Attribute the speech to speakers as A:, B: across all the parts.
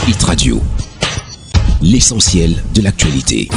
A: Hit Radio, l'essentiel de l'actualité.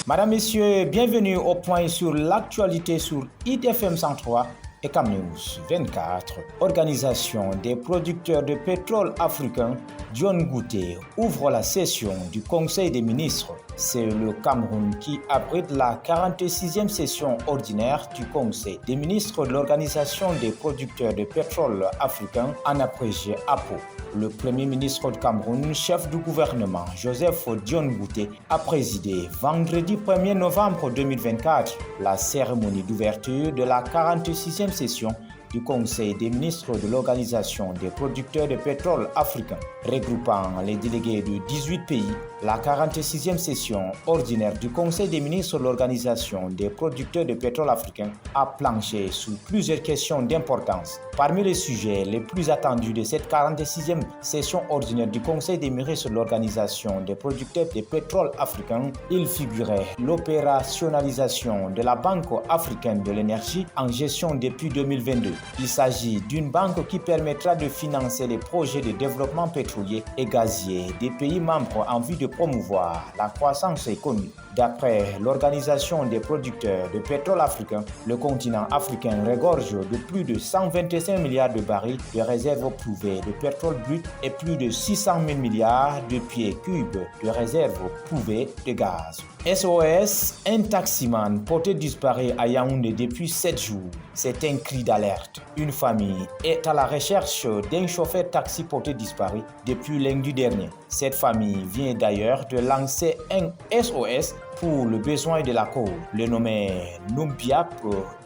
B: Madame, Messieurs, bienvenue au point sur l'actualité sur Hit FM 103 et Cam News 24. Organisation des producteurs de pétrole africains, John Gouté ouvre la session du Conseil des ministres. C'est le Cameroun qui abrite la 46e session ordinaire du Conseil des ministres de l'Organisation des producteurs de pétrole africains, en abrégé APO. Le Premier ministre du Cameroun, chef du gouvernement, Joseph John Gouté, a présidé vendredi 1er novembre 2024 la cérémonie d'ouverture de la 46e session du Conseil des ministres de l'Organisation des producteurs de pétrole africains. Regroupant les délégués de 18 pays, la 46e session ordinaire du Conseil des ministres de l'Organisation des producteurs de pétrole africains a planché sur plusieurs questions d'importance. Parmi les sujets les plus attendus de cette 46e session ordinaire du Conseil des ministres de l'Organisation des producteurs de pétrole africains, il figurait l'opérationnalisation de la Banque africaine de l'énergie en gestion depuis 2022. Il s'agit d'une banque qui permettra de financer les projets de développement pétrolier et gazier des pays membres en vue de promouvoir la croissance économique. D'après l'Organisation des producteurs de pétrole africains, le continent africain regorge de plus de 125 milliards de barils de réserves prouvées de pétrole brut et plus de 600 000 milliards de pieds cubes de réserves prouvées de gaz. SOS, un taximan porté disparu à Yaoundé depuis 7 jours. C'est un cri d'alerte. Une famille est à la recherche d'un chauffeur taxi porté disparu depuis lundi dernier. Cette famille vient d'ailleurs de lancer un SOS pour le besoin de la cause. Le nommé Numbiap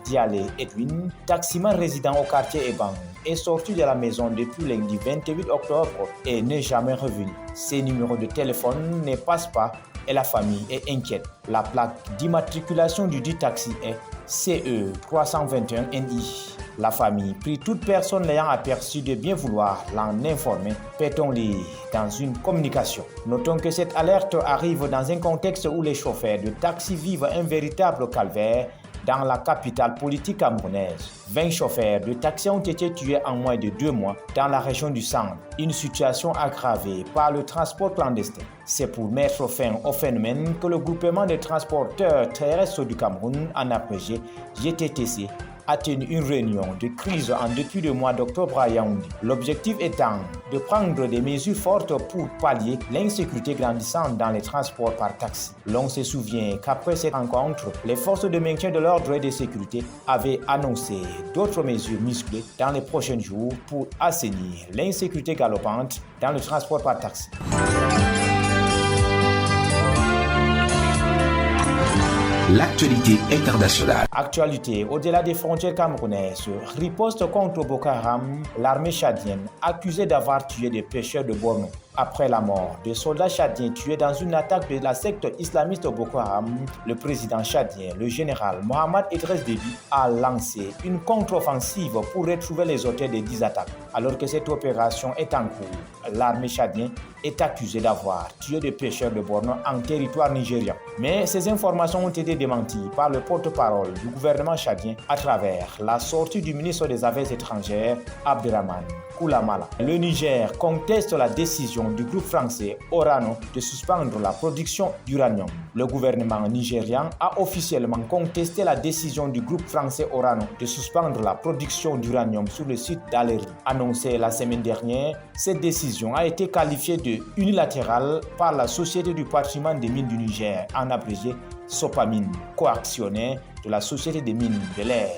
B: Dialé Edwin, taximan résident au quartier Eban, est sorti de la maison depuis lundi 28 octobre et n'est jamais revenu. Ses numéros de téléphone ne passent pas et la famille est inquiète. La plaque d'immatriculation du dit taxi est CE 321NI. La famille prie toute personne l'ayant aperçu de bien vouloir l'en informer, peut-on-lire dans une communication. Notons que cette alerte arrive dans un contexte où les chauffeurs de taxi vivent un véritable calvaire dans la capitale politique camerounaise. 20 chauffeurs de taxi ont été tués en moins de 2 mois dans la région du Centre, une situation aggravée par le transport clandestin. C'est pour mettre fin au phénomène que le groupement des transporteurs terrestres du Cameroun, en abrégé GTTC, a tenu une réunion de crise en depuis le mois d'octobre à Yaoundé. L'objectif étant de prendre des mesures fortes pour pallier l'insécurité grandissante dans les transports par taxi. L'on se souvient qu'après cette rencontre, les forces de maintien de l'ordre et de sécurité avaient annoncé d'autres mesures musclées dans les prochains jours pour assainir l'insécurité galopante dans le transport par taxi.
A: L'actualité internationale.
B: Actualité, au-delà des frontières camerounaises, riposte contre Boko Haram, l'armée tchadienne accusée d'avoir tué des pêcheurs de Borno. Après la mort des soldats tchadiens tués dans une attaque de la secte islamiste Boko Haram, le président tchadien, le général Mohamed Idriss Déby, a lancé une contre-offensive pour retrouver les auteurs des 10 attaques. Alors que cette opération est en cours, l'armée tchadienne est accusée d'avoir tué des pêcheurs de Borno en territoire nigérian. Mais ces informations ont été démenties par le porte-parole du gouvernement tchadien à travers la sortie du ministre des Affaires étrangères, Abderrahmane Koulamala. Le Niger conteste la décision du groupe français Orano de suspendre la production d'uranium. Le gouvernement nigérian a officiellement contesté la décision du groupe français Orano de suspendre la production d'uranium sur le site d'Aleri. Annoncée la semaine dernière, cette décision a été qualifiée de unilatérale par la Société du patrimoine des mines du Niger, en abrégé Sopamine, coactionnaire de la Société des mines de l'air.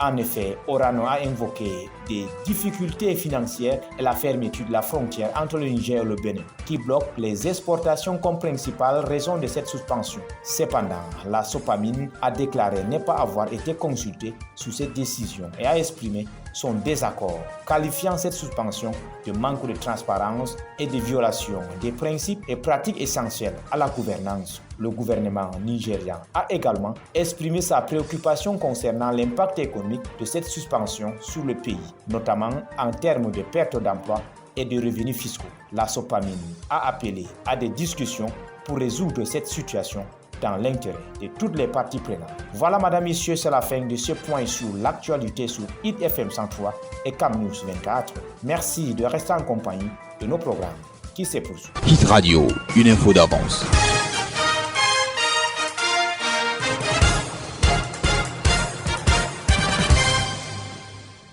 B: En effet, Orano a invoqué des difficultés financières et la fermeture de la frontière entre le Niger et le Bénin, qui bloque les exportations comme principale raison de cette suspension. Cependant, la Sopamine a déclaré ne pas avoir été consultée sur cette décision et a exprimé son désaccord, qualifiant cette suspension de manque de transparence et de violation des principes et pratiques essentiels à la gouvernance. Le gouvernement nigérian a également exprimé sa préoccupation concernant l'impact économique de cette suspension sur le pays, notamment en termes de perte d'emploi et de revenus fiscaux. La Sopamine a appelé à des discussions pour résoudre cette situation dans l'intérêt de toutes les parties prenantes. Voilà, madame, messieurs, c'est la fin de ce point sur l'actualité sur Hit FM 103 et Cam News 24. Merci de rester en compagnie de nos programmes qui se poursuivent.
A: Hit Radio, une info d'avance.